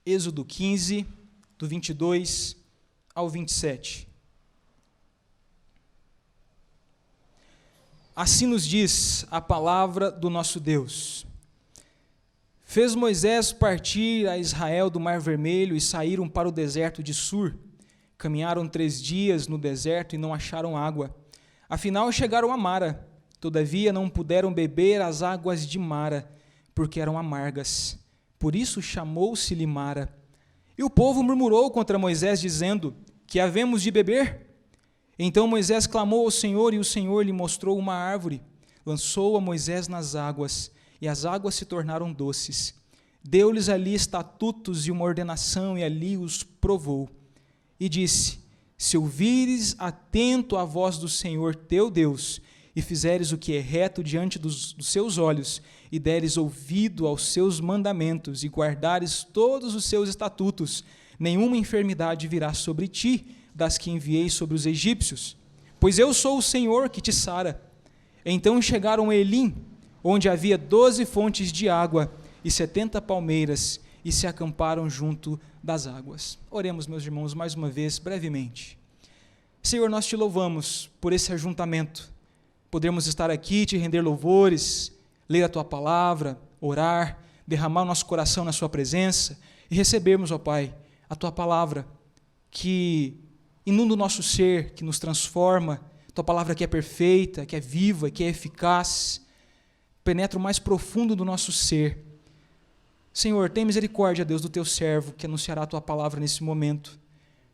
Êxodo 15, do 22 ao 27. Assim nos diz a palavra do nosso Deus. Fez Moisés partir a Israel do Mar Vermelho e saíram para o deserto de Sur. Caminharam 3 dias no deserto e não acharam água. Afinal chegaram a Mara. Todavia não puderam beber as águas de Mara, porque eram amargas. Por isso chamou-se-lhe Mara. E o povo murmurou contra Moisés, dizendo: que havemos de beber? Então Moisés clamou ao Senhor, e o Senhor lhe mostrou uma árvore. Lançou a Moisés nas águas, e as águas se tornaram doces. Deu-lhes ali estatutos e uma ordenação, e ali os provou. E disse: se ouvires atento à voz do Senhor teu Deus, e fizeres o que é reto diante dos seus olhos, e deres ouvido aos seus mandamentos, e guardares todos os seus estatutos, nenhuma enfermidade virá sobre ti, das que enviei sobre os egípcios, pois eu sou o Senhor que te sara. Então chegaram a Elim, onde havia 12 fontes de água e 70 palmeiras, e se acamparam junto das águas. Oremos, meus irmãos, mais uma vez, brevemente. Senhor, nós te louvamos por esse ajuntamento, podermos estar aqui, te render louvores, ler a tua palavra, orar, derramar o nosso coração na sua presença e recebermos, ó Pai, a tua palavra que inunda o nosso ser, que nos transforma, tua palavra que é perfeita, que é viva, que é eficaz, penetra o mais profundo do nosso ser. Senhor, tem misericórdia, Deus, do teu servo que anunciará a tua palavra nesse momento.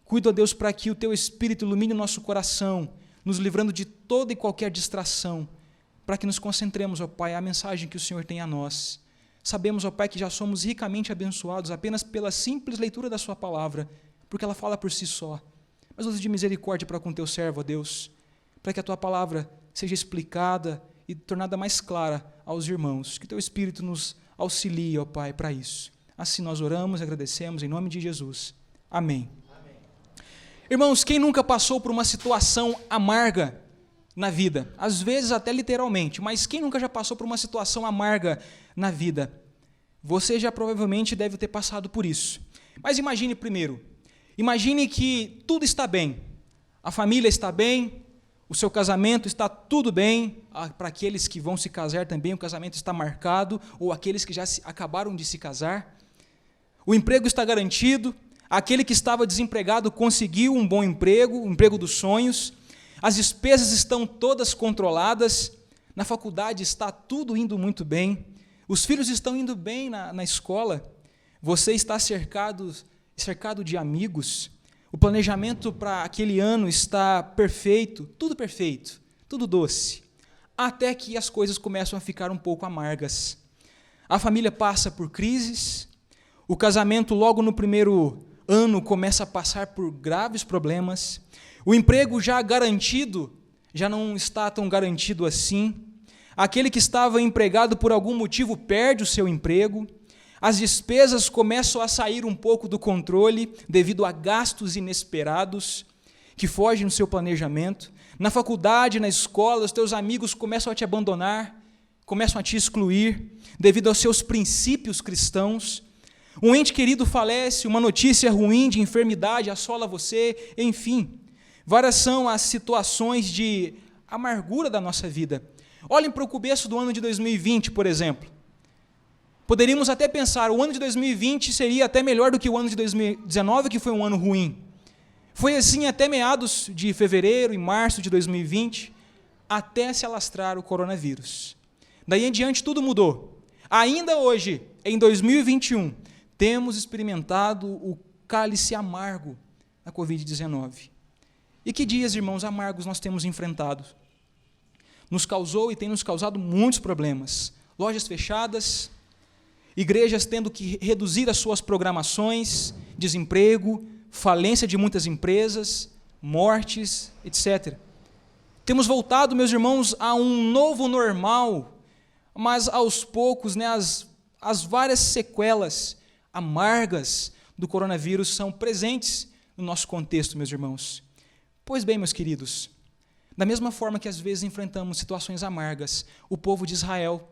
Cuida, Deus, para que o teu Espírito ilumine o nosso coração, nos livrando de toda e qualquer distração, para que nos concentremos, ó Pai, à mensagem que o Senhor tem a nós. Sabemos, ó Pai, que já somos ricamente abençoados apenas pela simples leitura da sua palavra, porque ela fala por si só. Mas usa de misericórdia para com o teu servo, ó Deus, para que a tua palavra seja explicada e tornada mais clara aos irmãos. Que teu Espírito nos auxilie, ó Pai, para isso. Assim nós oramos e agradecemos em nome de Jesus. Amém. Amém. Irmãos, quem nunca passou por uma situação amarga na vida? Às vezes até literalmente, mas quem nunca já passou por uma situação amarga na vida? Você já provavelmente deve ter passado por isso. Mas imagine primeiro, imagine que tudo está bem, a família está bem, o seu casamento está tudo bem, para aqueles que vão se casar também o casamento está marcado, ou aqueles que já acabaram de se casar, o emprego está garantido, aquele que estava desempregado conseguiu um bom emprego, o emprego dos sonhos, as despesas estão todas controladas, na faculdade está tudo indo muito bem, os filhos estão indo bem na escola, você está cercado de amigos, o planejamento para aquele ano está perfeito, tudo doce, até que as coisas começam a ficar um pouco amargas. A família passa por crises, o casamento logo no primeiro ano começa a passar por graves problemas, o emprego já garantido já não está tão garantido assim, aquele que estava empregado por algum motivo perde o seu emprego, as despesas começam a sair um pouco do controle devido a gastos inesperados que fogem do seu planejamento. Na faculdade, na escola, os teus amigos começam a te abandonar, começam a te excluir devido aos seus princípios cristãos. Um ente querido falece, uma notícia ruim de enfermidade assola você, enfim. Várias são as situações de amargura da nossa vida. Olhem para o começo do ano de 2020, por exemplo. Poderíamos até pensar, o ano de 2020 seria até melhor do que o ano de 2019, que foi um ano ruim. Foi assim até meados de fevereiro e março de 2020, até se alastrar o coronavírus. Daí em diante tudo mudou. Ainda hoje, em 2021, temos experimentado o cálice amargo da Covid-19. E que dias, irmãos, amargos nós temos enfrentado? Nos causou e tem nos causado muitos problemas. Lojas fechadas, igrejas tendo que reduzir as suas programações, desemprego, falência de muitas empresas, mortes, etc. Temos voltado, meus irmãos, a um novo normal, mas aos poucos, as várias sequelas amargas do coronavírus são presentes no nosso contexto, meus irmãos. Pois bem, meus queridos, da mesma forma que às vezes enfrentamos situações amargas, o povo de Israel,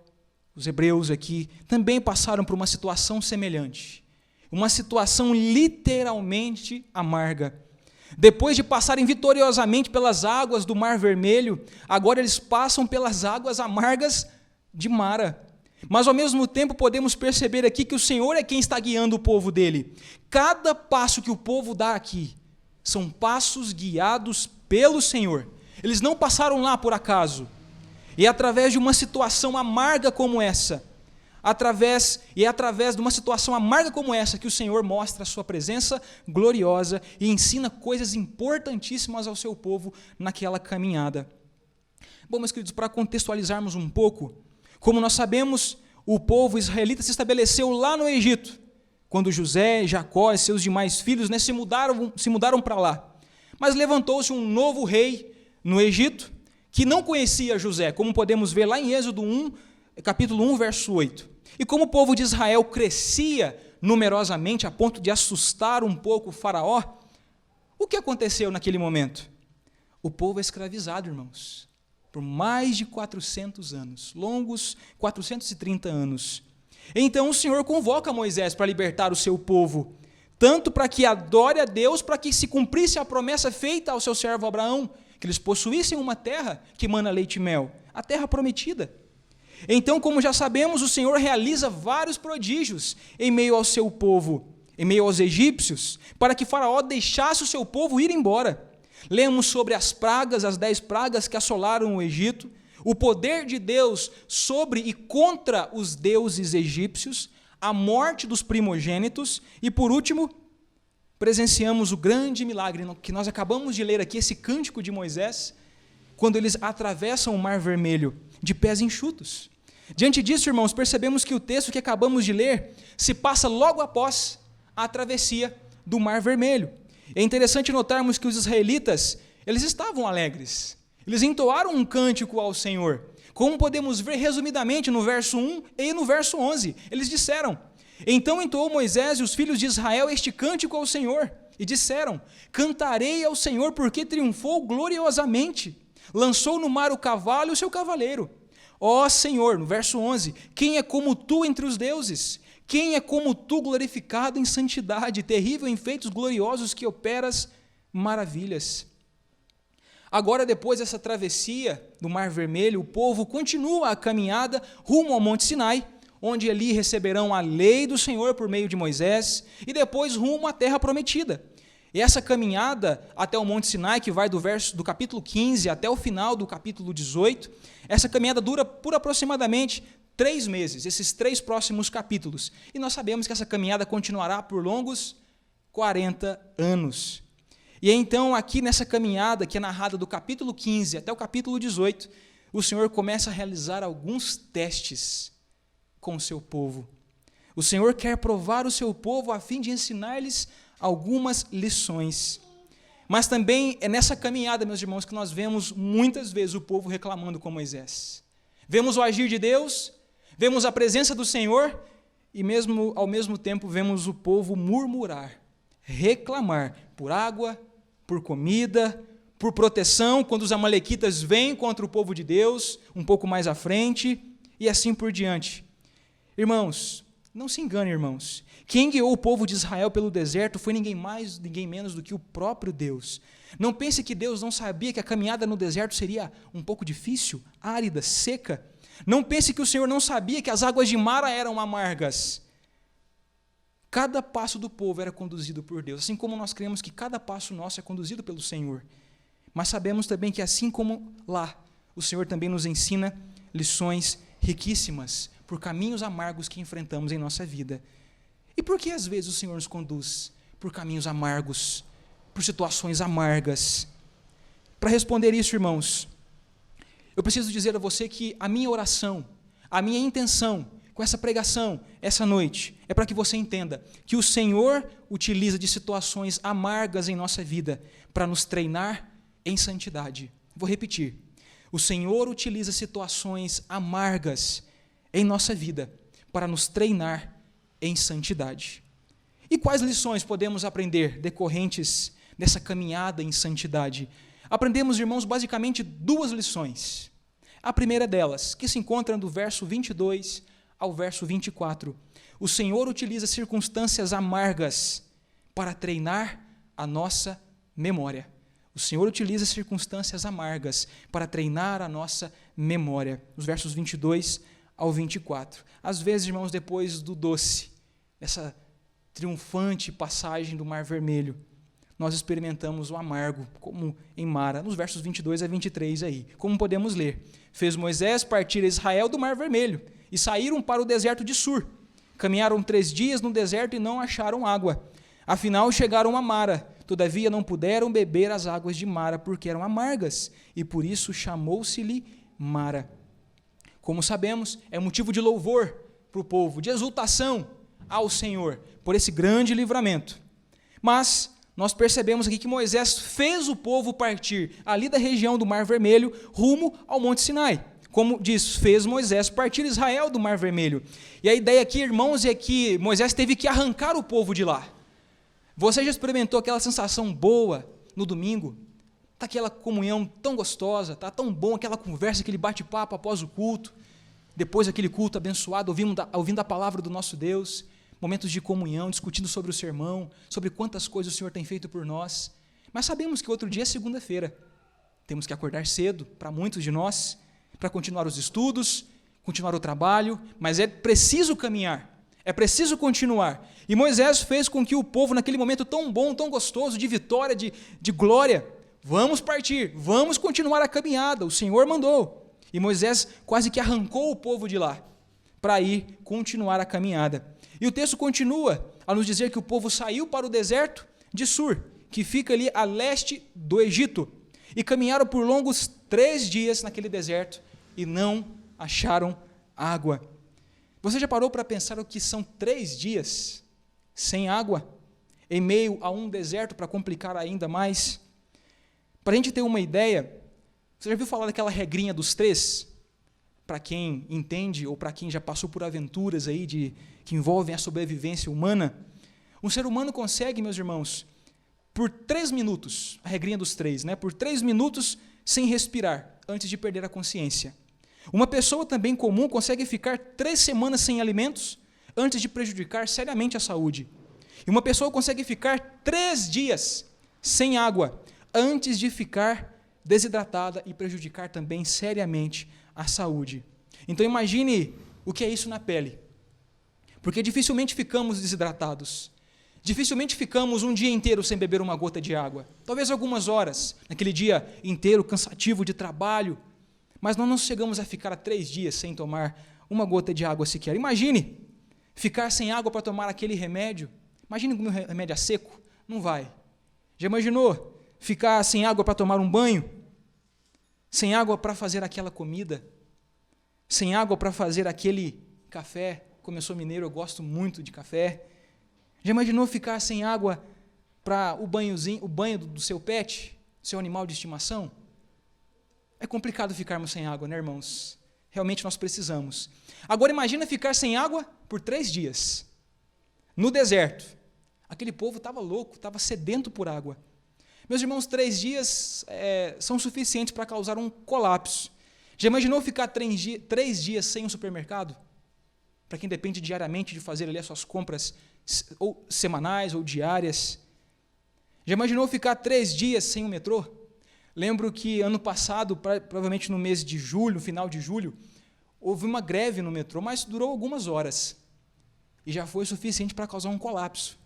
os hebreus aqui, também passaram por uma situação semelhante. uma situação literalmente amarga. Depois de passarem vitoriosamente pelas águas do Mar Vermelho, agora eles passam pelas águas amargas de Mara. Mas ao mesmo tempo podemos perceber aqui que o Senhor é quem está guiando o povo dele. Cada passo que o povo dá aqui são passos guiados pelo Senhor. Eles não passaram lá por acaso. E é através de uma situação amarga como essa, através de uma situação amarga como essa que o Senhor mostra a sua presença gloriosa e ensina coisas importantíssimas ao seu povo naquela caminhada. Bom, meus queridos, para contextualizarmos um pouco, como nós sabemos, o povo israelita se estabeleceu lá no Egito, quando José, Jacó e seus demais filhos se mudaram para lá. Mas levantou-se um novo rei no Egito, que não conhecia José, como podemos ver lá em Êxodo 1, capítulo 1, verso 8. E como o povo de Israel crescia numerosamente a ponto de assustar um pouco o faraó, o que aconteceu naquele momento? O povo é escravizado, irmãos, por mais de 400 anos, longos 430 anos. Então o Senhor convoca Moisés para libertar o seu povo, tanto para que adore a Deus, para que se cumprisse a promessa feita ao seu servo Abraão, que eles possuíssem uma terra que mana leite e mel, a terra prometida. Então, como já sabemos, o Senhor realiza vários prodígios em meio ao seu povo, em meio aos egípcios, para que Faraó deixasse o seu povo ir embora. Lemos sobre as pragas, as 10 pragas que assolaram o Egito, o poder de Deus sobre e contra os deuses egípcios, a morte dos primogênitos e, por último, presenciamos o grande milagre que nós acabamos de ler aqui, esse cântico de Moisés, quando eles atravessam o Mar Vermelho de pés enxutos. Diante disso, irmãos, percebemos que o texto que acabamos de ler se passa logo após a travessia do Mar Vermelho. É interessante notarmos que os israelitas, eles estavam alegres. Eles entoaram um cântico ao Senhor. Como podemos ver resumidamente no verso 1 e no verso 11. Eles disseram: então entoou Moisés e os filhos de Israel este cântico ao Senhor, e disseram: cantarei ao Senhor porque triunfou gloriosamente, lançou no mar o cavalo e o seu cavaleiro. Ó Senhor, no verso 11, quem é como tu entre os deuses? Quem é como tu glorificado em santidade, terrível em feitos gloriosos que operas maravilhas? Agora, depois dessa travessia do Mar Vermelho, o povo continua a caminhada rumo ao Monte Sinai, onde ali receberão a lei do Senhor por meio de Moisés, e depois rumo à terra prometida. E essa caminhada até o Monte Sinai, que vai do capítulo 15 até o final do capítulo 18, essa caminhada dura por aproximadamente 3 meses, esses 3 próximos capítulos. E nós sabemos que essa caminhada continuará por longos 40 anos. E então, aqui nessa caminhada, que é narrada do capítulo 15 até o capítulo 18, o Senhor começa a realizar alguns testes com o seu povo. O Senhor quer provar o seu povo a fim de ensinar-lhes algumas lições. Mas também é nessa caminhada, meus irmãos, que nós vemos muitas vezes o povo reclamando com Moisés. Vemos o agir de Deus, vemos a presença do Senhor e ao mesmo tempo vemos o povo murmurar, reclamar por água, por comida, por proteção, quando os amalequitas vêm contra o povo de Deus, um pouco mais à frente, e assim por diante. Irmãos, não se engane, irmãos. Quem guiou o povo de Israel pelo deserto foi ninguém mais, ninguém menos do que o próprio Deus. Não pense que Deus não sabia que a caminhada no deserto seria um pouco difícil, árida, seca. Não pense que o Senhor não sabia que as águas de Mara eram amargas. Cada passo do povo era conduzido por Deus, assim como nós cremos que cada passo nosso é conduzido pelo Senhor. Mas sabemos também que assim como lá, o Senhor também nos ensina lições riquíssimas por caminhos amargos que enfrentamos em nossa vida. E por que às vezes o Senhor nos conduz por caminhos amargos, por situações amargas? Para responder isso, irmãos, eu preciso dizer a você que a minha oração, a minha intenção com essa pregação, essa noite, é para que você entenda que o Senhor utiliza de situações amargas em nossa vida para nos treinar em santidade. Vou repetir. O Senhor utiliza situações amargas em nossa vida para nos treinar em santidade. E quais lições podemos aprender decorrentes dessa caminhada em santidade? Aprendemos, irmãos, basicamente 2 lições. A primeira delas, que se encontra do verso 22 ao verso 24. O Senhor utiliza circunstâncias amargas para treinar a nossa memória. O Senhor utiliza circunstâncias amargas para treinar a nossa memória. Os versos 22 ao 24. Às vezes, irmãos, depois do doce, essa triunfante passagem do Mar Vermelho, nós experimentamos o amargo, como em Mara, nos versos 22 a 23 aí. Como podemos ler? Fez Moisés partir Israel do Mar Vermelho, e saíram para o deserto de Sur. Caminharam 3 dias no deserto e não acharam água. Afinal, chegaram a Mara. Todavia, não puderam beber as águas de Mara, porque eram amargas, e por isso chamou-se-lhe Mara. Como sabemos, é motivo de louvor para o povo, de exultação ao Senhor, por esse grande livramento. Mas nós percebemos aqui que Moisés fez o povo partir ali da região do Mar Vermelho rumo ao Monte Sinai. Como diz, fez Moisés partir Israel do Mar Vermelho. E a ideia aqui, irmãos, é que Moisés teve que arrancar o povo de lá. Você já experimentou aquela sensação boa no domingo? Está aquela comunhão tão gostosa, está tão bom aquela conversa, aquele bate-papo após o culto, depois daquele culto abençoado, ouvindo a palavra do nosso Deus, momentos de comunhão, discutindo sobre o sermão, sobre quantas coisas o Senhor tem feito por nós. Mas sabemos que outro dia é segunda-feira. Temos que acordar cedo, para muitos de nós, para continuar os estudos, continuar o trabalho, mas é preciso caminhar, é preciso continuar. E Moisés fez com que o povo, naquele momento tão bom, tão gostoso, de vitória, de glória, vamos partir, vamos continuar a caminhada, o Senhor mandou. E Moisés quase que arrancou o povo de lá, para ir continuar a caminhada. E o texto continua a nos dizer que o povo saiu para o deserto de Sur, que fica ali a leste do Egito, e caminharam por longos 3 dias naquele deserto e não acharam água. Você já parou para pensar o que são 3 dias sem água, em meio a um deserto, para complicar ainda mais? Para a gente ter uma ideia, você já viu falar daquela regrinha dos 3? Para quem entende ou para quem já passou por aventuras aí que envolvem a sobrevivência humana, um ser humano consegue, meus irmãos, por 3 minutos, a regrinha dos 3, né? Por 3 minutos sem respirar, antes de perder a consciência. Uma pessoa também comum consegue ficar 3 semanas sem alimentos, antes de prejudicar seriamente a saúde. E uma pessoa consegue ficar 3 dias sem água, antes de ficar desidratada e prejudicar também seriamente a saúde. Então imagine o que é isso na pele, porque dificilmente ficamos desidratados, dificilmente ficamos um dia inteiro sem beber uma gota de água, talvez algumas horas, naquele dia inteiro cansativo de trabalho, mas nós não chegamos a ficar 3 dias sem tomar uma gota de água sequer. Imagine ficar sem água para tomar aquele remédio, imagine comer um remédio a seco, não vai. Já imaginou ficar sem água para tomar um banho? Sem água para fazer aquela comida, sem água para fazer aquele café? Como eu sou mineiro, eu gosto muito de café. Já imaginou ficar sem água para o banho do seu pet, seu animal de estimação? É complicado ficarmos sem água, né, irmãos? Realmente nós precisamos. Agora imagina ficar sem água por 3 dias, no deserto. Aquele povo estava louco, estava sedento por água. Meus irmãos, 3 dias são suficientes para causar um colapso. Já imaginou ficar 3 dias sem um supermercado? Para quem depende diariamente de fazer ali as suas compras ou semanais ou diárias. Já imaginou ficar 3 dias sem um metrô? Lembro que ano passado, provavelmente no mês de julho, final de julho, houve uma greve no metrô, mas durou algumas horas. E já foi suficiente para causar um colapso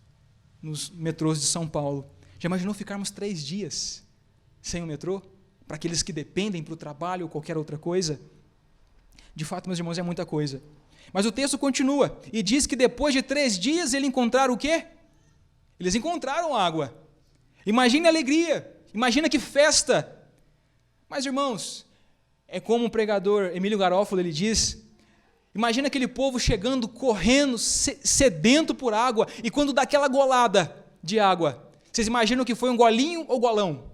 nos metrôs de São Paulo. Já imaginou ficarmos 3 dias sem o metrô? Para aqueles que dependem para o trabalho ou qualquer outra coisa? De fato, meus irmãos, é muita coisa. Mas o texto continua e diz que depois de 3 dias eles encontraram o quê? Eles encontraram água. Imagine a alegria, imagina que festa. Mas, irmãos, é como o pregador Emílio Garófalo, ele diz, imagina aquele povo chegando, correndo, sedento por água, e quando dá aquela golada de água, vocês imaginam que foi um golinho ou golão?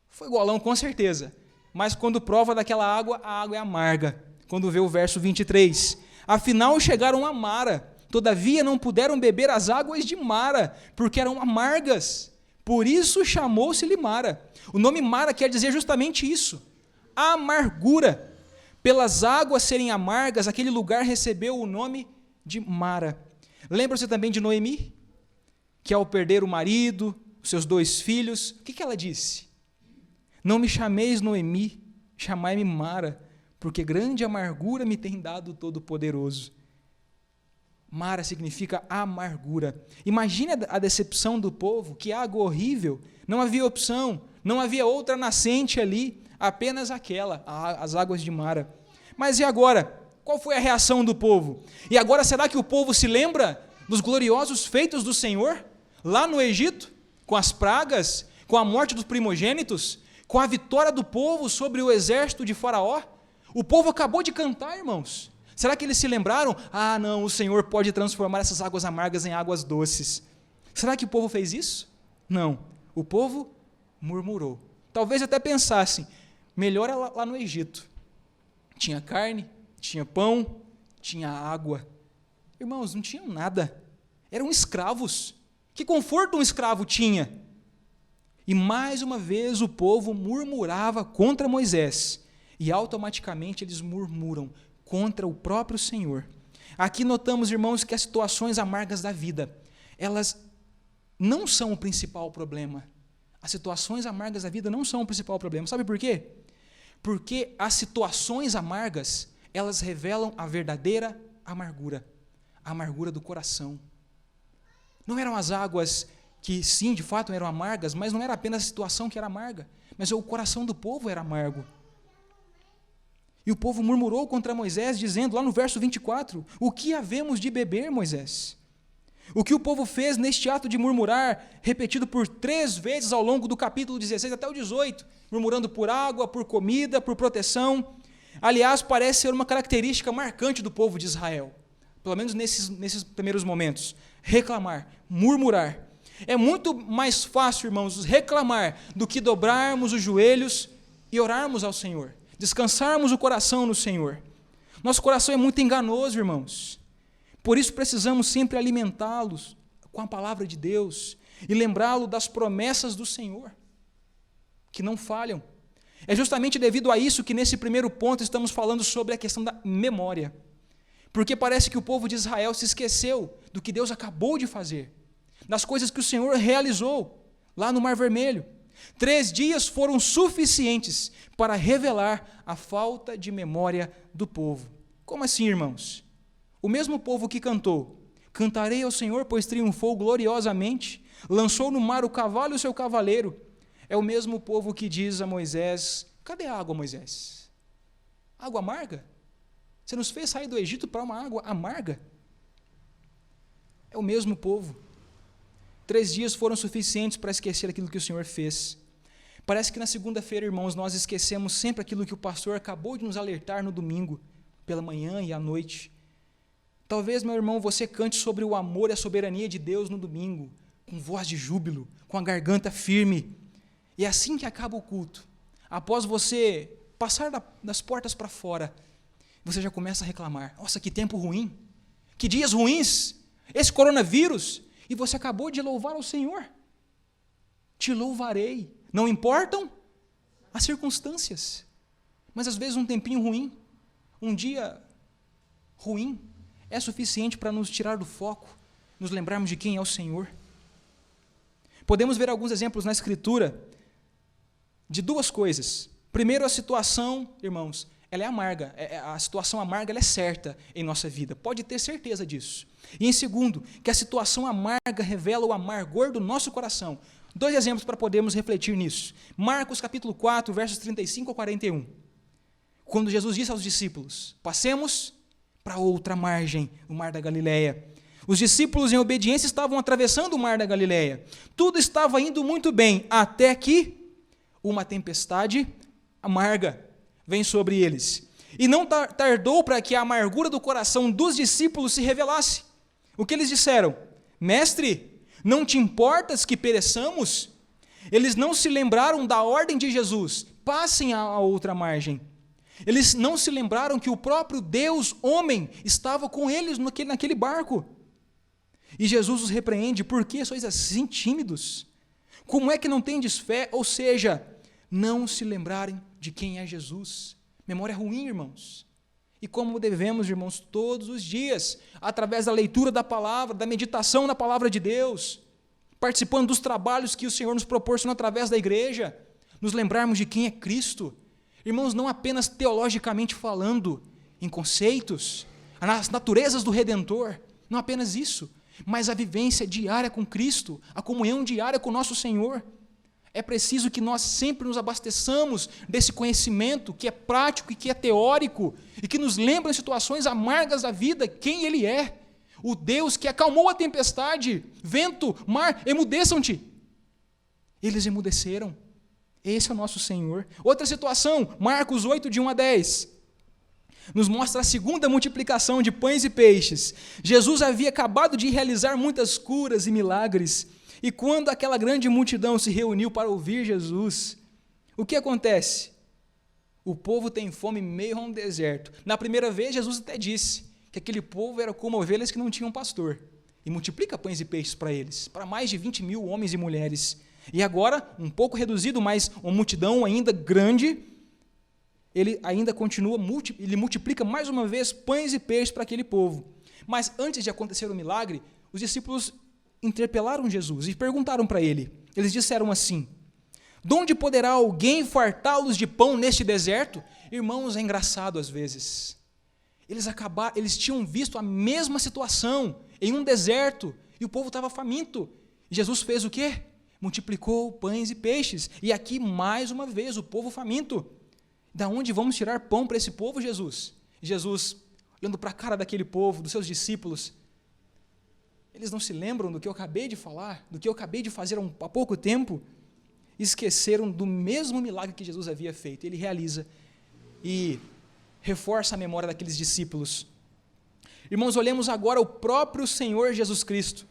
Foi golão, com certeza. Mas quando prova daquela água, a água é amarga. Quando vê o verso 23. Afinal, chegaram a Mara. Todavia, não puderam beber as águas de Mara, porque eram amargas. Por isso, chamou-se-lhe Mara. O nome Mara quer dizer justamente isso. Amargura. pelas águas serem amargas, aquele lugar recebeu o nome de Mara. Lembra-se também de Noemi, que ao perder o marido, os seus 2 filhos, o que ela disse? Não me chameis Noemi, chamai-me Mara, porque grande amargura me tem dado o Todo-Poderoso. Mara significa amargura. Imagine a decepção do povo, que água horrível, não havia opção, não havia outra nascente ali, apenas aquela, as águas de Mara. Mas e agora? Qual foi a reação do povo? E agora será que o povo se lembra dos gloriosos feitos do Senhor, lá no Egito, com as pragas, com a morte dos primogênitos, com a vitória do povo sobre o exército de Faraó? O povo acabou de cantar, irmãos. Será que eles se lembraram? Ah, não, o Senhor pode transformar essas águas amargas em águas doces. Será que o povo fez isso? Não. O povo murmurou. Talvez até pensassem, melhor é lá no Egito. Tinha carne, tinha pão, tinha água. Irmãos, não tinham nada. Eram escravos. Que conforto um escravo tinha? E mais uma vez o povo murmurava contra Moisés. E automaticamente eles murmuram contra o próprio Senhor. Aqui notamos, irmãos, que as situações amargas da vida, elas não são o principal problema. As situações amargas da vida não são o principal problema. Sabe por quê? Porque as situações amargas, elas revelam a verdadeira amargura, a amargura do coração. Não eram as águas que, sim, de fato eram amargas, mas não era apenas a situação que era amarga, mas o coração do povo era amargo. E o povo murmurou contra Moisés, dizendo, lá no verso 24, o que havemos de beber, Moisés? O que o povo fez neste ato de murmurar, repetido por 3 vezes ao longo do capítulo 16 até o 18, murmurando por água, por comida, por proteção. Aliás, parece ser uma característica marcante do povo de Israel, pelo menos nesses primeiros momentos. Reclamar, murmurar. É muito mais fácil, irmãos, reclamar do que dobrarmos os joelhos e orarmos ao Senhor, descansarmos o coração no Senhor. Nosso coração é muito enganoso, irmãos. Por isso precisamos sempre alimentá-los com a palavra de Deus e lembrá-lo das promessas do Senhor, que não falham. É justamente devido a isso que nesse primeiro ponto estamos falando sobre a questão da memória. Porque parece que o povo de Israel se esqueceu do que Deus acabou de fazer, das coisas que o Senhor realizou lá no Mar Vermelho. 3 dias foram suficientes para revelar a falta de memória do povo. Como assim, irmãos? O mesmo povo que cantou, cantarei ao Senhor, pois triunfou gloriosamente, lançou no mar o cavalo e o seu cavaleiro, é o mesmo povo que diz a Moisés, cadê a água, Moisés? Água amarga? Você nos fez sair do Egito para uma água amarga? É o mesmo povo. 3 dias foram suficientes para esquecer aquilo que o Senhor fez. Parece que na segunda-feira, irmãos, nós esquecemos sempre aquilo que o pastor acabou de nos alertar no domingo, pela manhã e à noite. Talvez, meu irmão, você cante sobre o amor e a soberania de Deus no domingo, com voz de júbilo, com a garganta firme. E é assim que acaba o culto. Após você passar das portas para fora, você já começa a reclamar. Nossa, que tempo ruim, que dias ruins, esse coronavírus. E você acabou de louvar ao Senhor. Te louvarei. Não importam as circunstâncias. Mas às vezes um tempinho ruim, um dia ruim, é suficiente para nos tirar do foco, nos lembrarmos de quem é o Senhor. Podemos ver alguns exemplos na Escritura de 2 coisas. Primeiro, a situação, irmãos, ela é amarga. A situação amarga ela é certa em nossa vida. Pode ter certeza disso. E em segundo, que a situação amarga revela o amargor do nosso coração. 2 exemplos para podermos refletir nisso. Marcos capítulo 4, versos 35 a 41. Quando Jesus disse aos discípulos, passemos para outra margem, o mar da Galileia. Os discípulos, em obediência, estavam atravessando o mar da Galileia. Tudo estava indo muito bem, até que uma tempestade amarga vem sobre eles. E não tardou para que a amargura do coração dos discípulos se revelasse. O que eles disseram? Mestre, não te importas que pereçamos? Eles não se lembraram da ordem de Jesus, passem a outra margem. Eles não se lembraram que o próprio Deus, homem, estava com eles naquele barco. E Jesus os repreende, por que sois assim tímidos? Como é que não tendes fé? Ou seja, não se lembrarem de quem é Jesus. Memória ruim, irmãos. E como devemos, irmãos, todos os dias, através da leitura da palavra, da meditação na palavra de Deus, participando dos trabalhos que o Senhor nos proporciona através da igreja, nos lembrarmos de quem é Cristo. Irmãos, não apenas teologicamente falando, em conceitos, nas naturezas do Redentor, não apenas isso, mas a vivência diária com Cristo, a comunhão diária com o nosso Senhor. É preciso que nós sempre nos abasteçamos desse conhecimento que é prático e que é teórico e que nos lembra em situações amargas da vida quem Ele é. O Deus que acalmou a tempestade, vento, mar, emudeçam-te. Eles emudeceram. Esse é o nosso Senhor. Outra situação, Marcos 8, de 1 a 10. Nos mostra a segunda multiplicação de pães e peixes. Jesus havia acabado de realizar muitas curas e milagres. E quando aquela grande multidão se reuniu para ouvir Jesus, o que acontece? O povo tem fome meio a um deserto. Na primeira vez, Jesus até disse que aquele povo era como ovelhas que não tinham pastor. E multiplica pães e peixes para eles, para mais de 20 mil homens e mulheres. E agora, um pouco reduzido, mas uma multidão ainda grande, ele ainda continua, ele multiplica mais uma vez pães e peixes para aquele povo. Mas antes de acontecer o milagre, os discípulos interpelaram Jesus e perguntaram para ele. Eles disseram assim: de onde poderá alguém fartá-los de pão neste deserto? Irmãos, é engraçado às vezes. Eles tinham visto a mesma situação em um deserto e o povo estava faminto. E Jesus fez o quê? Multiplicou pães e peixes. E aqui, mais uma vez, o povo faminto. Da onde vamos tirar pão para esse povo, Jesus? Jesus, olhando para a cara daquele povo, dos seus discípulos, eles não se lembram do que eu acabei de falar, do que eu acabei de fazer há pouco tempo? Esqueceram do mesmo milagre que Jesus havia feito. Ele realiza e reforça a memória daqueles discípulos. Irmãos, olhemos agora o próprio Senhor Jesus Cristo.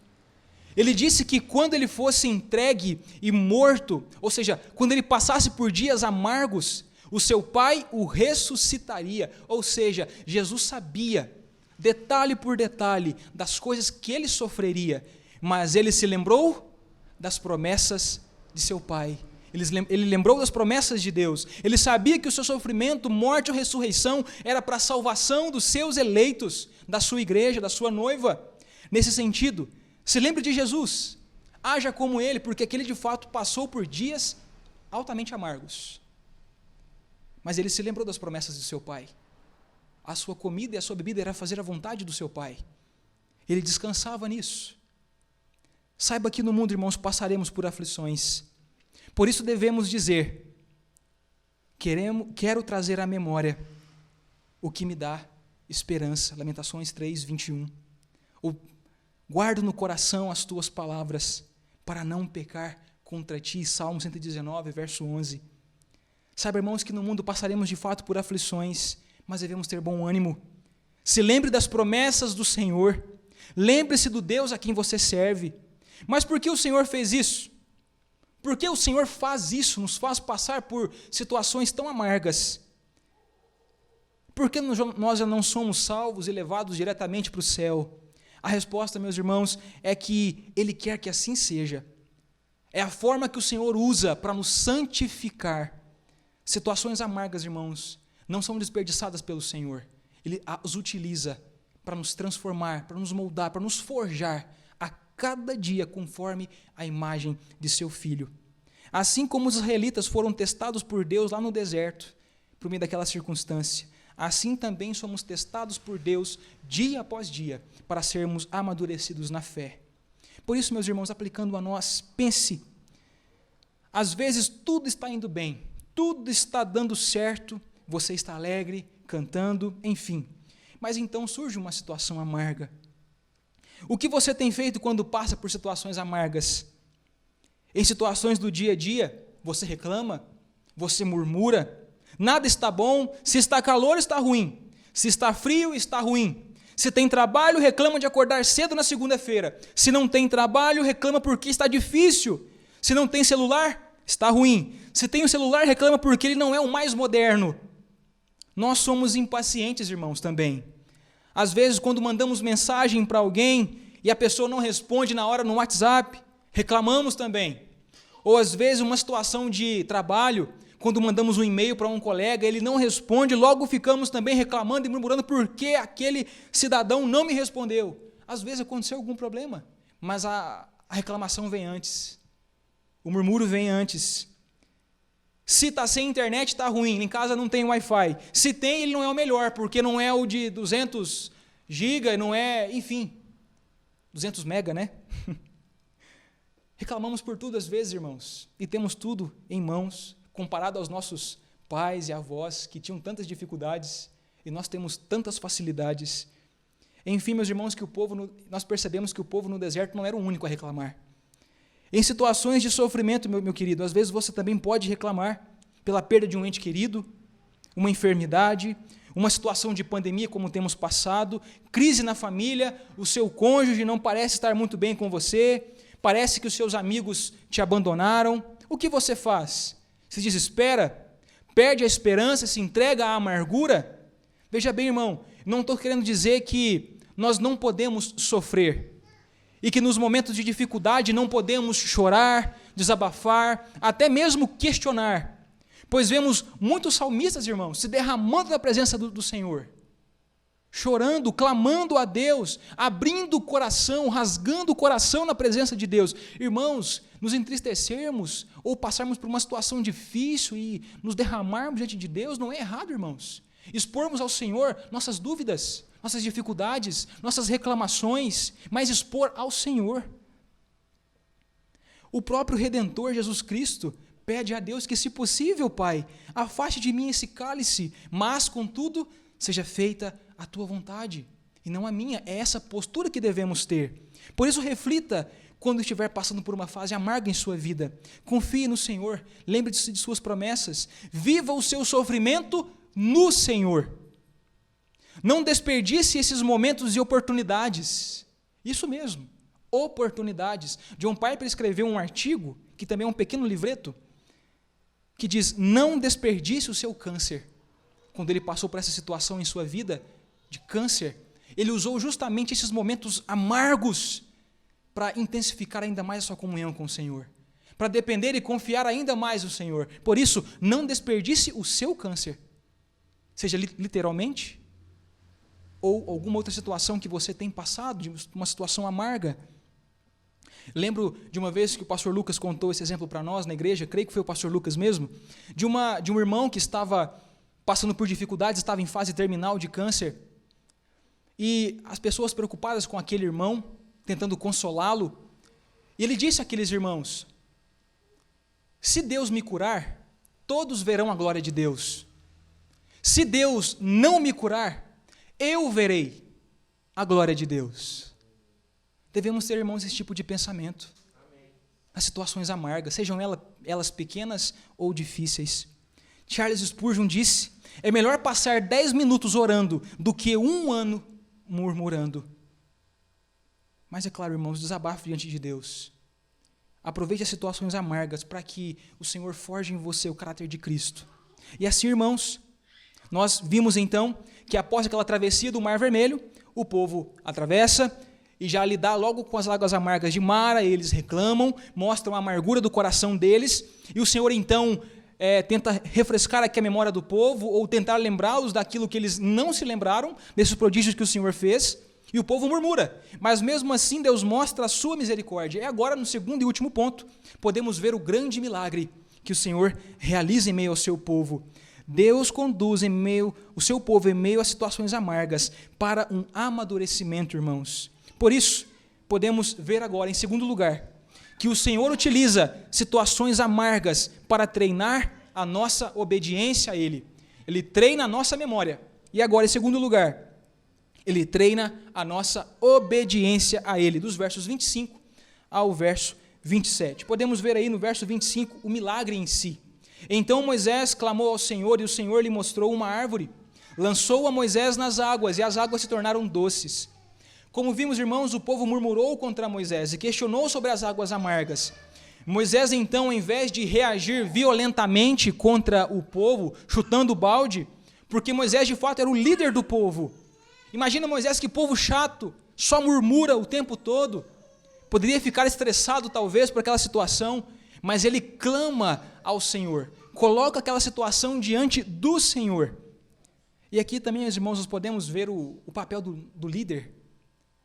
Ele disse que quando ele fosse entregue e morto, ou seja, quando ele passasse por dias amargos, o seu Pai o ressuscitaria. Ou seja, Jesus sabia, detalhe por detalhe, das coisas que ele sofreria, mas ele se lembrou das promessas de seu Pai. Ele lembrou das promessas de Deus. Ele sabia que o seu sofrimento, morte ou ressurreição era para a salvação dos seus eleitos, da sua igreja, da sua noiva. Nesse sentido, se lembre de Jesus, haja como ele, porque aquele de fato passou por dias altamente amargos. Mas ele se lembrou das promessas de seu Pai. A sua comida e a sua bebida era fazer a vontade do seu Pai. Ele descansava nisso. Saiba que no mundo, irmãos, passaremos por aflições. Por isso devemos dizer: quero trazer à memória o que me dá esperança. Lamentações 3, 21. Guardo no coração as tuas palavras, para não pecar contra ti. Salmo 119, verso 11. Saiba, irmãos, que no mundo passaremos de fato por aflições, mas devemos ter bom ânimo. Se lembre das promessas do Senhor. Lembre-se do Deus a quem você serve. Mas por que o Senhor fez isso? Por que o Senhor faz isso, nos faz passar por situações tão amargas? Por que nós já não somos salvos e levados diretamente para o céu? A resposta, meus irmãos, é que Ele quer que assim seja. É a forma que o Senhor usa para nos santificar. Situações amargas, irmãos, não são desperdiçadas pelo Senhor. Ele as utiliza para nos transformar, para nos moldar, para nos forjar a cada dia conforme a imagem de seu Filho. Assim como os israelitas foram testados por Deus lá no deserto, por meio daquela circunstância, assim também somos testados por Deus dia após dia, para sermos amadurecidos na fé. Por isso, meus irmãos, aplicando a nós, pense, às vezes tudo está indo bem, tudo está dando certo, você está alegre, cantando, enfim. Mas então surge uma situação amarga. O que você tem feito quando passa por situações amargas? Em situações do dia a dia, você reclama, você murmura, nada está bom, se está calor, está ruim, se está frio, está ruim. Se tem trabalho, reclama de acordar cedo na segunda-feira. Se não tem trabalho, reclama porque está difícil. Se não tem celular, está ruim. Se tem o celular, reclama porque ele não é o mais moderno. Nós somos impacientes, irmãos, também. Às vezes, quando mandamos mensagem para alguém e a pessoa não responde na hora no WhatsApp, reclamamos também. Ou às vezes, uma situação de trabalho, quando mandamos um e-mail para um colega, ele não responde, logo ficamos também reclamando e murmurando porque aquele cidadão não me respondeu. Às vezes aconteceu algum problema, mas a reclamação vem antes, o murmúrio vem antes. Se está sem internet, está ruim, em casa não tem Wi-Fi. Se tem, ele não é o melhor, porque não é o de 200 GB, não é, enfim, 200 mega, né? Reclamamos por tudo às vezes, irmãos, e temos tudo em mãos, comparado aos nossos pais e avós, que tinham tantas dificuldades, e nós temos tantas facilidades. Enfim, meus irmãos, nós percebemos que o povo no deserto não era o único a reclamar. Em situações de sofrimento, meu querido, às vezes você também pode reclamar pela perda de um ente querido, uma enfermidade, uma situação de pandemia como temos passado, crise na família, o seu cônjuge não parece estar muito bem com você, parece que os seus amigos te abandonaram. O que você faz? Se desespera? Perde a esperança? Se entrega à amargura? Veja bem, irmão, não estou querendo dizer que nós não podemos sofrer e que nos momentos de dificuldade não podemos chorar, desabafar, até mesmo questionar, pois vemos muitos salmistas, irmãos, se derramando na presença do Senhor, chorando, clamando a Deus, abrindo o coração, rasgando o coração na presença de Deus. Irmãos, nos entristecermos ou passarmos por uma situação difícil e nos derramarmos diante de Deus não é errado, irmãos. Expormos ao Senhor nossas dúvidas, nossas dificuldades, nossas reclamações, mas expor ao Senhor. O próprio Redentor Jesus Cristo pede a Deus que, se possível, Pai, afaste de mim esse cálice, mas, contudo, seja feita a tua vontade e não a minha. É essa postura que devemos ter. Por isso, reflita quando estiver passando por uma fase amarga em sua vida. Confie no Senhor, lembre-se de suas promessas, viva o seu sofrimento no Senhor. Não desperdice esses momentos e oportunidades. Isso mesmo, oportunidades. John Piper escreveu um artigo, que também é um pequeno livreto, que diz: não desperdice o seu câncer. Quando ele passou por essa situação em sua vida de câncer, ele usou justamente esses momentos amargos para intensificar ainda mais a sua comunhão com o Senhor, para depender e confiar ainda mais no Senhor. Por isso, não desperdice o seu câncer, seja literalmente, ou alguma outra situação que você tem passado, de uma situação amarga. Lembro de uma vez que o pastor Lucas contou esse exemplo para nós na igreja, creio que foi o pastor Lucas mesmo, de um irmão que estava passando por dificuldades, estava em fase terminal de câncer, e as pessoas preocupadas com aquele irmão, tentando consolá-lo, e ele disse àqueles irmãos: se Deus me curar, todos verão a glória de Deus. Se Deus não me curar, eu verei a glória de Deus. Devemos ter, irmãos, esse tipo de pensamento. Amém. Nas situações amargas, sejam elas pequenas ou difíceis. Charles Spurgeon disse: é melhor passar 10 minutos orando do que 1 ano murmurando. Mas é claro, irmãos, desabafe diante de Deus. Aproveite as situações amargas para que o Senhor forje em você o caráter de Cristo. E assim, irmãos, nós vimos então que após aquela travessia do Mar Vermelho, o povo atravessa e já lidar logo com as águas amargas de Mara, eles reclamam, mostram a amargura do coração deles, e o Senhor então tenta refrescar aqui a memória do povo, ou tentar lembrá-los daquilo que eles não se lembraram, desses prodígios que o Senhor fez, e o povo murmura, mas mesmo assim Deus mostra a sua misericórdia. E agora, no segundo e último ponto, podemos ver o grande milagre que o Senhor realiza em meio ao seu povo. Deus conduz o seu povo em meio a situações amargas para um amadurecimento, irmãos. Por isso, podemos ver agora, em segundo lugar, que o Senhor utiliza situações amargas para treinar a nossa obediência a Ele. Ele treina a nossa memória. E agora, em segundo lugar, Ele treina a nossa obediência a Ele, dos versos 25 ao verso 27. Podemos ver aí no verso 25 o milagre em si. Então Moisés clamou ao Senhor, e o Senhor lhe mostrou uma árvore. Lançou a Moisés nas águas, e as águas se tornaram doces. Como vimos, irmãos, o povo murmurou contra Moisés e questionou sobre as águas amargas. Moisés, então, ao invés de reagir violentamente contra o povo, chutando o balde, porque Moisés, de fato, era o líder do povo. Imagina Moisés, que povo chato, só murmura o tempo todo. Poderia ficar estressado, talvez, por aquela situação, mas ele clama ao Senhor, coloca aquela situação diante do Senhor. E aqui também, meus irmãos, nós podemos ver o papel do líder.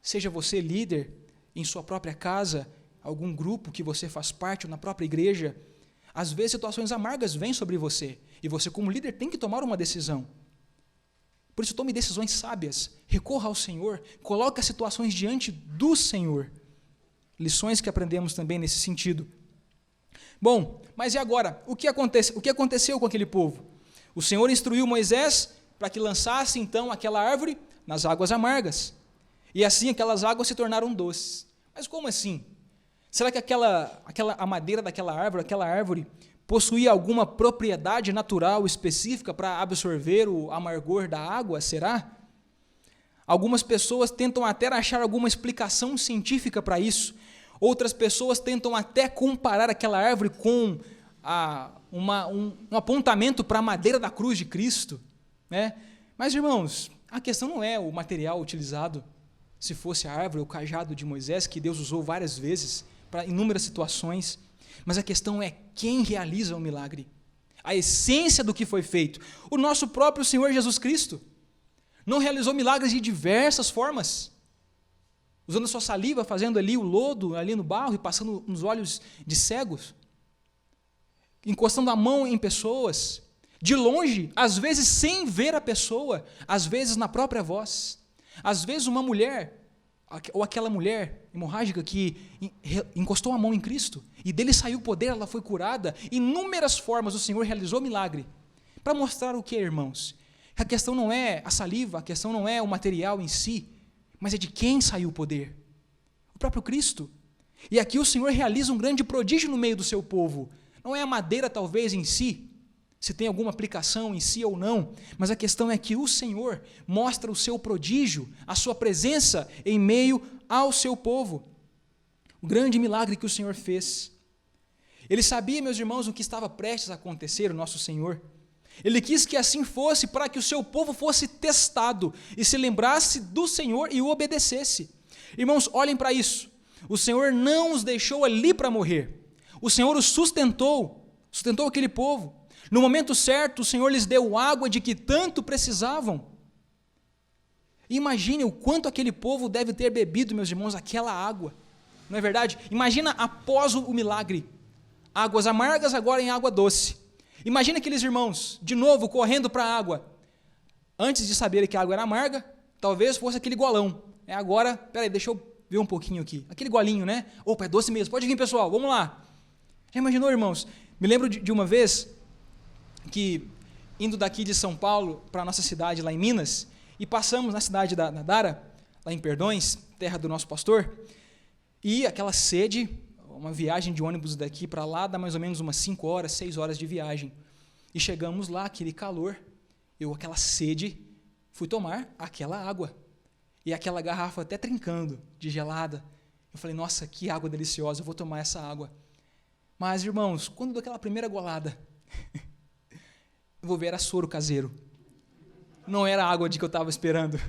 Seja você líder em sua própria casa, algum grupo que você faz parte, ou na própria igreja, às vezes situações amargas vêm sobre você, e você como líder tem que tomar uma decisão. Por isso tome decisões sábias, recorra ao Senhor, coloque as situações diante do Senhor. Lições que aprendemos também nesse sentido. Bom, mas e agora? O que aconteceu com aquele povo? O Senhor instruiu Moisés para que lançasse então aquela árvore nas águas amargas. E assim aquelas águas se tornaram doces. Mas como assim? Será que a madeira daquela árvore, possuía alguma propriedade natural específica para absorver o amargor da água? Será? Algumas pessoas tentam até achar alguma explicação científica para isso. Outras pessoas tentam até comparar aquela árvore com um apontamento para a madeira da cruz de Cristo, né? Mas, irmãos, a questão não é o material utilizado, se fosse a árvore, o cajado de Moisés, que Deus usou várias vezes para inúmeras situações, mas a questão é quem realiza o milagre, a essência do que foi feito. O nosso próprio Senhor Jesus Cristo não realizou milagres de diversas formas, usando sua saliva, fazendo ali o lodo, ali no barro e passando nos olhos de cegos, encostando a mão em pessoas, de longe, às vezes sem ver a pessoa, às vezes na própria voz. Às vezes uma mulher, ou aquela mulher hemorrágica que encostou a mão em Cristo, e dele saiu o poder, ela foi curada. Inúmeras formas o Senhor realizou milagre, para mostrar o que, irmãos? A questão não é a saliva, a questão não é o material em si, mas é de quem saiu o poder. O próprio Cristo. E aqui o Senhor realiza um grande prodígio no meio do seu povo. Não é a madeira talvez em si, se tem alguma aplicação em si ou não, mas a questão é que o Senhor mostra o seu prodígio, a sua presença em meio ao seu povo. O grande milagre que o Senhor fez. Ele sabia, meus irmãos, o que estava prestes a acontecer, o nosso Senhor. Ele quis que assim fosse para que o seu povo fosse testado e se lembrasse do Senhor e o obedecesse. Irmãos, olhem para isso. O Senhor não os deixou ali para morrer. O Senhor os sustentou aquele povo. No momento certo, o Senhor lhes deu água de que tanto precisavam. Imagine o quanto aquele povo deve ter bebido, meus irmãos, aquela água. Não é verdade? Imagina após o milagre. Águas amargas agora em água doce. Imagina aqueles irmãos, de novo, correndo para a água. Antes de saberem que a água era amarga, talvez fosse aquele golão. Agora, peraí, deixa eu ver um pouquinho aqui. Aquele golinho, né? Opa, é doce mesmo. Pode vir, pessoal, vamos lá. Já imaginou, irmãos? Me lembro de uma vez que, indo daqui de São Paulo para a nossa cidade lá em Minas, e passamos na cidade da Dara, lá em Perdões, terra do nosso pastor, e aquela sede, uma viagem de ônibus daqui para lá, dá mais ou menos umas 5 horas, 6 horas de viagem. E chegamos lá, aquele calor, aquela sede, fui tomar aquela água. E aquela garrafa até trincando, de gelada. Eu falei, nossa, que água deliciosa, eu vou tomar essa água. Mas, irmãos, quando dou aquela primeira golada, eu vou ver, era soro caseiro. Não era a água de que eu estava esperando.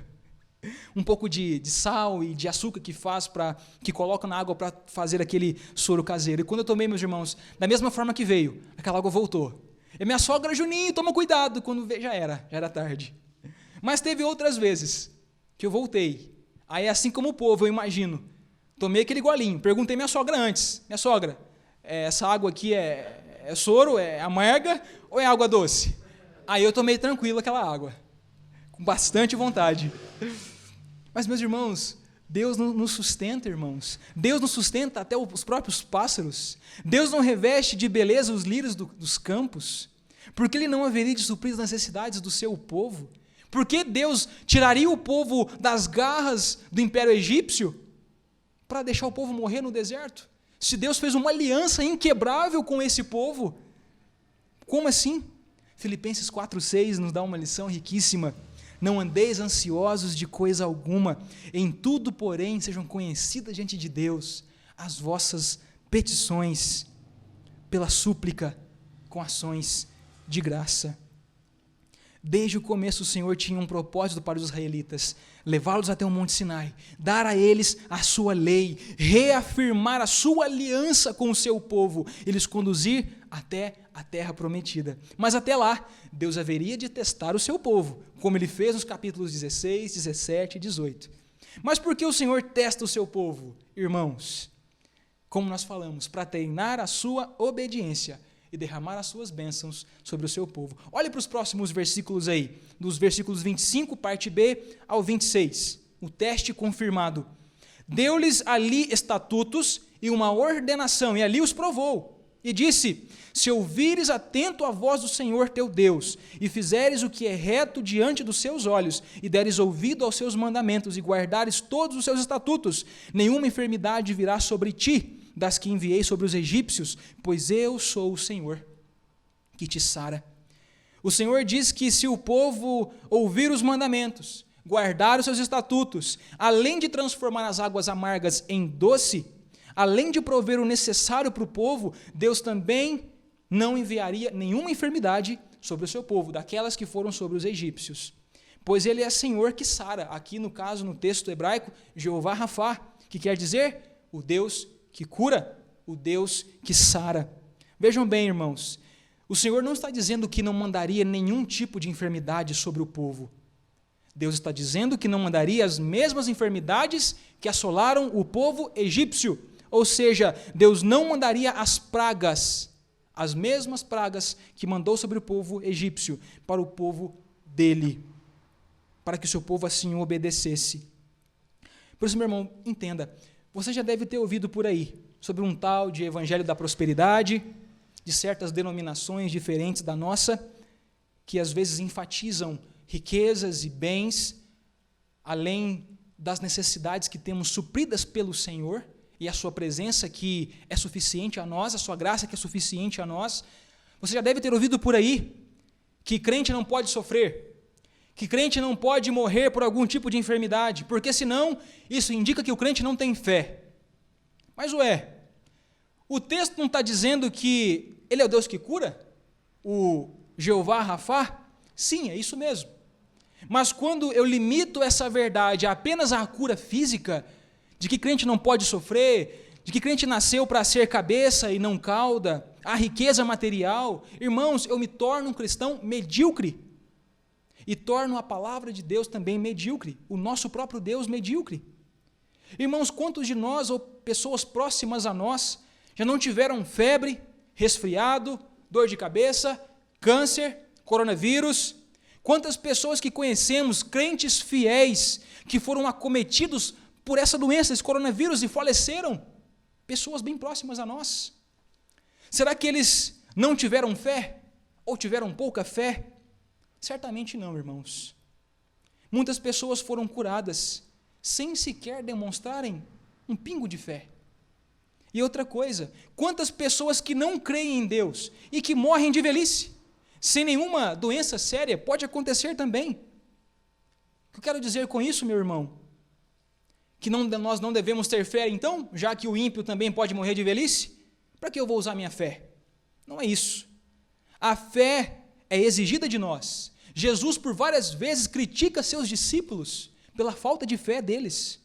Um pouco de sal e de açúcar que coloca na água para fazer aquele soro caseiro. E quando eu tomei, meus irmãos, da mesma forma que veio, aquela água voltou. E minha sogra, Juninho, toma cuidado, quando veio já era tarde. Mas teve outras vezes que eu voltei. Aí, assim como o povo, eu imagino, tomei aquele golinho, perguntei minha sogra antes, minha sogra, essa água aqui é soro, é amarga ou é água doce? Aí eu tomei tranquilo aquela água, com bastante vontade. Mas, meus irmãos, Deus nos sustenta, irmãos. Deus nos sustenta até os próprios pássaros. Deus não reveste de beleza os lírios dos campos. Por que Ele não haveria de suprir as necessidades do seu povo? Por que Deus tiraria o povo das garras do Império Egípcio para deixar o povo morrer no deserto? Se Deus fez uma aliança inquebrável com esse povo, como assim? Filipenses 4,6 nos dá uma lição riquíssima. Não andeis ansiosos de coisa alguma, em tudo, porém, sejam conhecidas diante de Deus as vossas petições, pela súplica, com ações de graça. Desde o começo o Senhor tinha um propósito para os israelitas, levá-los até o Monte Sinai, dar a eles a sua lei, reafirmar a sua aliança com o seu povo e lhes conduzir até a terra prometida. Mas até lá, Deus haveria de testar o seu povo, como ele fez nos capítulos 16, 17 e 18. Mas por que o Senhor testa o seu povo, irmãos? Como nós falamos, para treinar a sua obediência e derramar as suas bênçãos sobre o seu povo. Olhe para os próximos versículos aí, dos versículos 25, parte B, ao 26. O teste confirmado. Deu-lhes ali estatutos e uma ordenação, e ali os provou. E disse: se ouvires atento a voz do Senhor teu Deus, e fizeres o que é reto diante dos seus olhos, e deres ouvido aos seus mandamentos, e guardares todos os seus estatutos, nenhuma enfermidade virá sobre ti, das que enviei sobre os egípcios, pois eu sou o Senhor, que te sara. O Senhor diz que se o povo ouvir os mandamentos, guardar os seus estatutos, além de transformar as águas amargas em doce, além de prover o necessário para o povo, Deus também não enviaria nenhuma enfermidade sobre o seu povo, daquelas que foram sobre os egípcios. Pois ele é Senhor que sara, aqui no caso, no texto hebraico, Jeová Rafá, que quer dizer o Deus que cura, o Deus que sara. Vejam bem, irmãos, o Senhor não está dizendo que não mandaria nenhum tipo de enfermidade sobre o povo. Deus está dizendo que não mandaria as mesmas enfermidades que assolaram o povo egípcio. Ou seja, Deus não mandaria as pragas, as mesmas pragas que mandou sobre o povo egípcio, para o povo dele, para que o seu povo assim o obedecesse. Por isso, meu irmão, entenda, você já deve ter ouvido por aí sobre um tal de evangelho da prosperidade, de certas denominações diferentes da nossa, que às vezes enfatizam riquezas e bens, além das necessidades que temos supridas pelo Senhor, e a sua presença que é suficiente a nós, a sua graça que é suficiente a nós. Você já deve ter ouvido por aí que crente não pode sofrer, que crente não pode morrer por algum tipo de enfermidade, porque senão isso indica que o crente não tem fé. Mas o texto não está dizendo que ele é o Deus que cura? O Jeová Rafá? Sim, é isso mesmo. Mas quando eu limito essa verdade apenas à cura física, de que crente não pode sofrer, de que crente nasceu para ser cabeça e não cauda, a riqueza material, irmãos, eu me torno um cristão medíocre, e torno a palavra de Deus também medíocre, o nosso próprio Deus medíocre. Irmãos, quantos de nós, ou pessoas próximas a nós, já não tiveram febre, resfriado, dor de cabeça, câncer, coronavírus? Quantas pessoas que conhecemos, crentes fiéis, que foram acometidos por essa doença, esse coronavírus, e faleceram? Pessoas bem próximas a nós. Será que eles não tiveram fé? Ou tiveram pouca fé? Certamente não, irmãos. Muitas pessoas foram curadas sem sequer demonstrarem um pingo de fé. E outra coisa, quantas pessoas que não creem em Deus e que morrem de velhice, sem nenhuma doença séria, pode acontecer também. O que eu quero dizer com isso, meu irmão? Que nós não devemos ter fé, então, já que o ímpio também pode morrer de velhice? Para que eu vou usar minha fé? Não é isso. A fé é exigida de nós. Jesus, por várias vezes, critica seus discípulos pela falta de fé deles.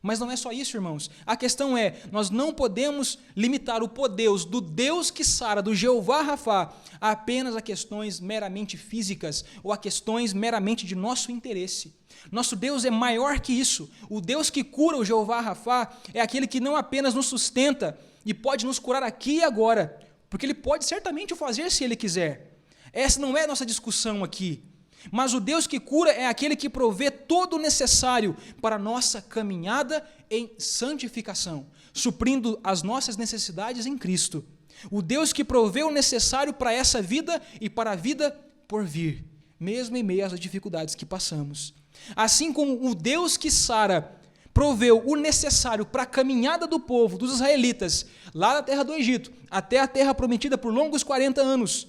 Mas não é só isso, irmãos. A questão é, nós não podemos limitar o poder do Deus que sara, do Jeová Rafá, apenas a questões meramente físicas ou a questões meramente de nosso interesse. Nosso Deus é maior que isso. O Deus que cura, o Jeová Rafá, é aquele que não apenas nos sustenta e pode nos curar aqui e agora, porque Ele pode certamente o fazer se Ele quiser. Essa não é a nossa discussão aqui. Mas o Deus que cura é aquele que provê todo o necessário para a nossa caminhada em santificação, suprindo as nossas necessidades em Cristo. O Deus que provê o necessário para essa vida e para a vida por vir, mesmo em meio às dificuldades que passamos. Assim como o Deus que sara proveu o necessário para a caminhada do povo, dos israelitas, lá da terra do Egito, até a terra prometida por longos 40 anos,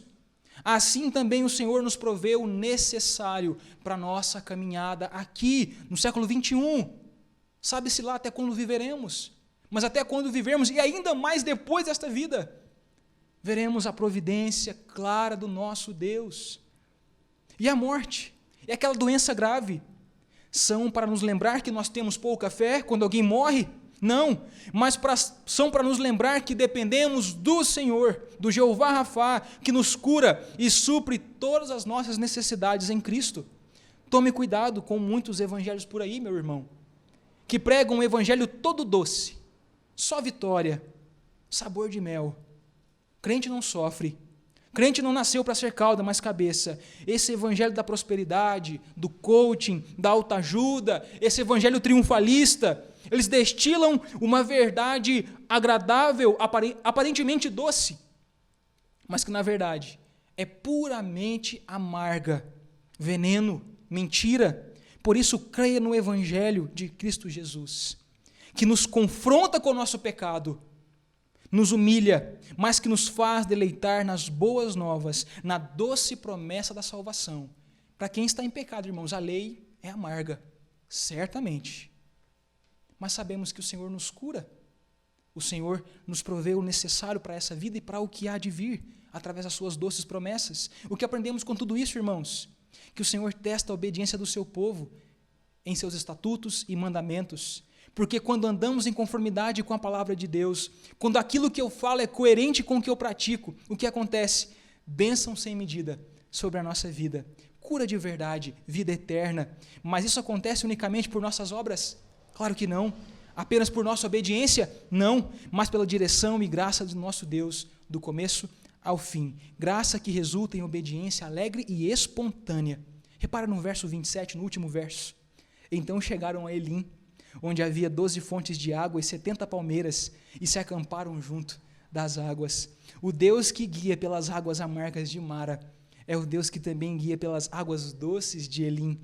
assim também o Senhor nos proveu o necessário para a nossa caminhada aqui, no século 21. Sabe-se lá até quando viveremos, mas até quando vivermos, e ainda mais depois desta vida, veremos a providência clara do nosso Deus. e a morte, e aquela doença grave. São para nos lembrar que nós temos pouca fé quando alguém morre? Não, mas são para nos lembrar que dependemos do Senhor, do Jeová Rafá, que nos cura e supre todas as nossas necessidades em Cristo. Tome cuidado com muitos evangelhos por aí, meu irmão, que pregam um evangelho todo doce, só vitória, sabor de mel. Crente não sofre, crente não nasceu para ser cauda, mas cabeça. Esse evangelho da prosperidade, do coaching, da autoajuda, esse evangelho triunfalista, eles destilam uma verdade agradável, aparentemente doce, mas que na verdade é puramente amarga, veneno, mentira. Por isso, creia no evangelho de Cristo Jesus, que nos confronta com o nosso pecado, nos humilha, mas que nos faz deleitar nas boas novas, na doce promessa da salvação. Para quem está em pecado, irmãos, a lei é amarga, certamente. Mas sabemos que o Senhor nos cura, o Senhor nos provê o necessário para essa vida e para o que há de vir, através das suas doces promessas. O que aprendemos com tudo isso, irmãos? Que o Senhor testa a obediência do seu povo em seus estatutos e mandamentos, porque quando andamos em conformidade com a palavra de Deus, quando aquilo que eu falo é coerente com o que eu pratico, o que acontece? Bênção sem medida sobre a nossa vida, cura de verdade, vida eterna. Mas isso acontece unicamente por nossas obras? Claro que não. Apenas por nossa obediência? Não, mas pela direção e graça do nosso Deus, do começo ao fim. Graça que resulta em obediência alegre e espontânea. Repara no verso 27, no último verso. Então chegaram a Elim, onde havia 12 fontes de água e 70 palmeiras, e se acamparam junto das águas. O Deus que guia pelas águas amargas de Mara é o Deus que também guia pelas águas doces de Elim,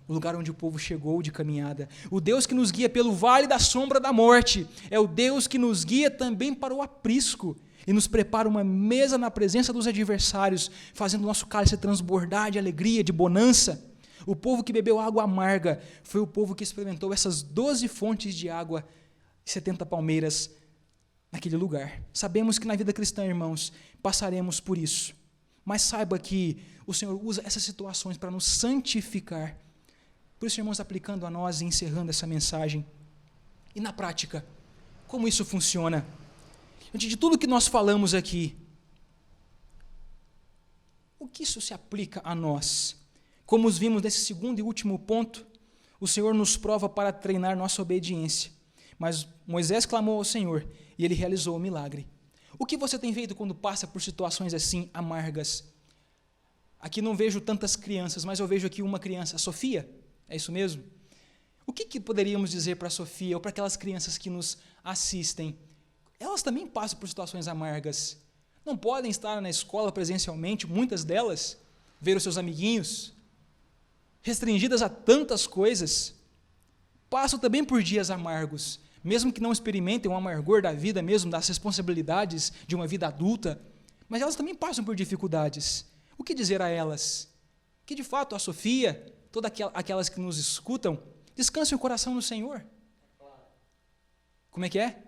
o lugar onde o povo chegou de caminhada. O Deus que nos guia pelo vale da sombra da morte é o Deus que nos guia também para o aprisco e nos prepara uma mesa na presença dos adversários, fazendo o nosso cálice transbordar de alegria, de bonança. O povo que bebeu água amarga foi o povo que experimentou essas 12 fontes de água e 70 palmeiras naquele lugar. Sabemos que na vida cristã, irmãos, passaremos por isso. Mas saiba que o Senhor usa essas situações para nos santificar. Por isso, irmãos, aplicando a nós e encerrando essa mensagem. E na prática, como isso funciona? Diante de tudo que nós falamos aqui, o que isso se aplica a nós? Como os vimos nesse segundo e último ponto, o Senhor nos prova para treinar nossa obediência. Mas Moisés clamou ao Senhor e ele realizou o milagre. O que você tem feito quando passa por situações assim amargas? Aqui não vejo tantas crianças, mas eu vejo aqui uma criança, a Sofia. É isso mesmo? O que poderíamos dizer para a Sofia ou para aquelas crianças que nos assistem? Elas também passam por situações amargas. Não podem estar na escola presencialmente, muitas delas, ver os seus amiguinhos, restringidas a tantas coisas. Passam também por dias amargos, mesmo que não experimentem o amargor da vida mesmo, das responsabilidades de uma vida adulta, mas elas também passam por dificuldades. O que dizer a elas? Que de fato a Sofia, todas aquelas que nos escutam, descansem o coração no Senhor. Como é que é?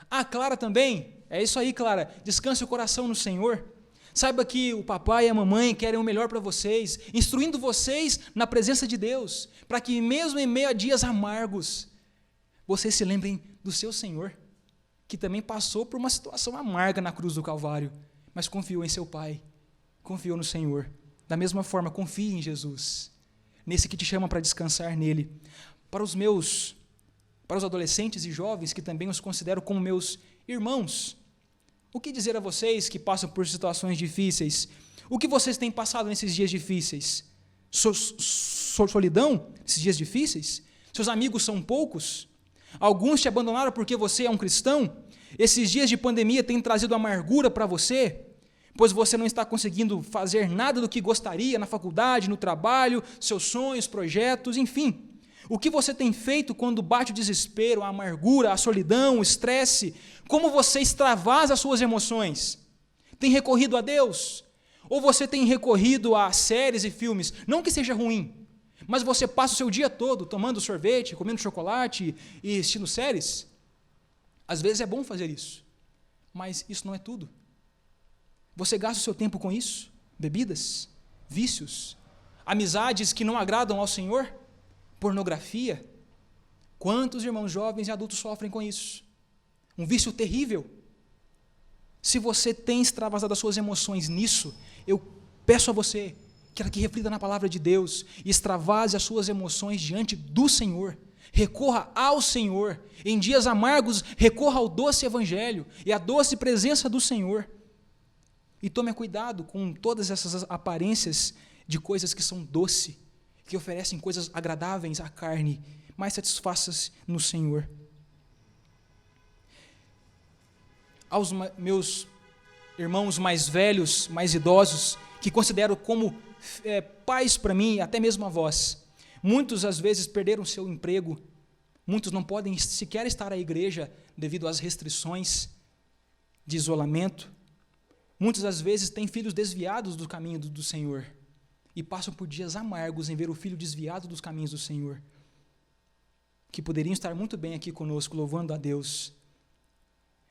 A Clara também? É isso aí, Clara. Descanse o coração no Senhor. Saiba que o papai e a mamãe querem o melhor para vocês, instruindo vocês na presença de Deus, para que mesmo em meio a dias amargos, vocês se lembrem do seu Senhor, que também passou por uma situação amarga na cruz do Calvário, mas confiou em seu Pai, confiou no Senhor. Da mesma forma, confie em Jesus, nesse que te chama para descansar nele. Para os adolescentes e jovens, que também os considero como meus irmãos, o que dizer a vocês que passam por situações difíceis? O que vocês têm passado nesses dias difíceis? Solidão nesses dias difíceis? Seus amigos são poucos? Alguns te abandonaram porque você é um cristão? Esses dias de pandemia têm trazido amargura para você? Pois você não está conseguindo fazer nada do que gostaria na faculdade, no trabalho, seus sonhos, projetos, enfim. O que você tem feito quando bate o desespero, a amargura, a solidão, o estresse? Como você extravasa as suas emoções? Tem recorrido a Deus? Ou você tem recorrido a séries e filmes? Não que seja ruim, mas você passa o seu dia todo tomando sorvete, comendo chocolate e assistindo séries? Às vezes é bom fazer isso, mas isso não é tudo. Você gasta o seu tempo com isso? Bebidas? Vícios? Amizades que não agradam ao Senhor? Pornografia? Quantos irmãos jovens e adultos sofrem com isso? Um vício terrível. Se você tem extravasado as suas emoções nisso, eu peço a você que reflita na palavra de Deus e extravase as suas emoções diante do Senhor. Recorra ao Senhor. Em dias amargos, recorra ao doce evangelho e à doce presença do Senhor. E tome cuidado com todas essas aparências de coisas que são doce, que oferecem coisas agradáveis à carne, mas satisfaças no Senhor. Aos meus irmãos mais velhos, mais idosos, que considero como pais para mim, até mesmo avós, muitos às vezes perderam seu emprego, muitos não podem sequer estar à igreja devido às restrições de isolamento, muitos às vezes têm filhos desviados do caminho do Senhor e passam por dias amargos em ver o filho desviado dos caminhos do Senhor, que poderiam estar muito bem aqui conosco, louvando a Deus.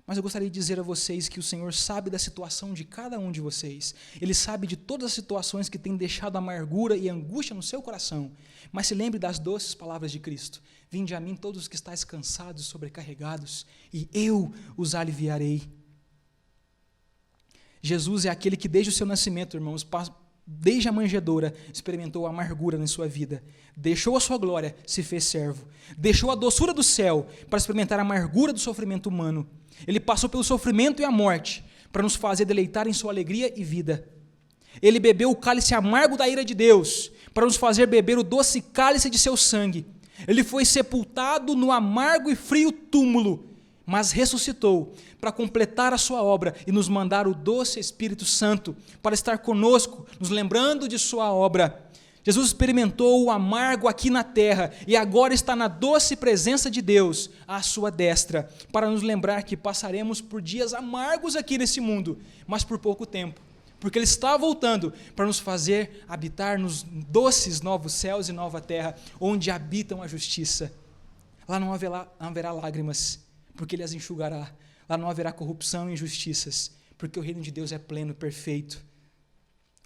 Mas eu gostaria de dizer a vocês que o Senhor sabe da situação de cada um de vocês. Ele sabe de todas as situações que têm deixado amargura e angústia no seu coração. Mas se lembre das doces palavras de Cristo. Vinde a mim todos os que estáis cansados e sobrecarregados, e eu os aliviarei. Jesus é aquele que desde o seu nascimento, irmãos, desde a manjedoura, experimentou a amargura na sua vida. Deixou a sua glória, se fez servo. Deixou a doçura do céu para experimentar a amargura do sofrimento humano. Ele passou pelo sofrimento e a morte para nos fazer deleitar em sua alegria e vida. Ele bebeu o cálice amargo da ira de Deus para nos fazer beber o doce cálice de seu sangue. Ele foi sepultado no amargo e frio túmulo, mas ressuscitou para completar a sua obra e nos mandar o doce Espírito Santo para estar conosco, nos lembrando de sua obra. Jesus experimentou o amargo aqui na terra e agora está na doce presença de Deus, à sua destra, para nos lembrar que passaremos por dias amargos aqui nesse mundo, mas por pouco tempo, porque Ele está voltando para nos fazer habitar nos doces novos céus e nova terra, onde habitam a justiça. Lá não haverá lágrimas, porque Ele as enxugará. Lá não haverá corrupção e injustiças, porque o reino de Deus é pleno, perfeito.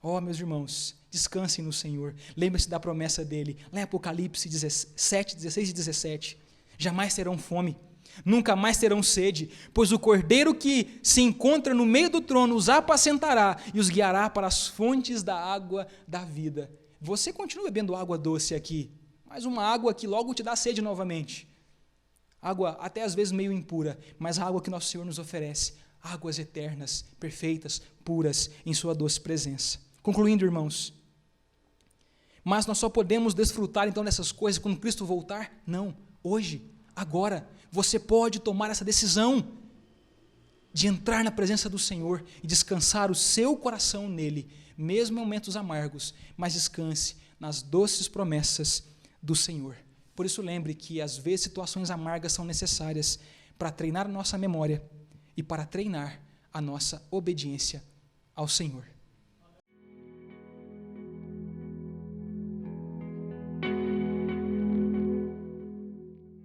Oh, meus irmãos, descansem no Senhor. Lembre-se da promessa dele. Lá em Apocalipse 17, 16 e 17. Jamais terão fome, nunca mais terão sede, pois o Cordeiro que se encontra no meio do trono os apacentará e os guiará para as fontes da água da vida. Você continua bebendo água doce aqui, mas uma água que logo te dá sede novamente. Água até às vezes meio impura, mas a água que nosso Senhor nos oferece. Águas eternas, perfeitas, puras, em sua doce presença. Concluindo, irmãos, mas nós só podemos desfrutar então dessas coisas quando Cristo voltar? Não, hoje, agora, você pode tomar essa decisão de entrar na presença do Senhor e descansar o seu coração nele, mesmo em momentos amargos, mas descanse nas doces promessas do Senhor. Por isso lembre que às vezes situações amargas são necessárias para treinar a nossa memória e para treinar a nossa obediência ao Senhor.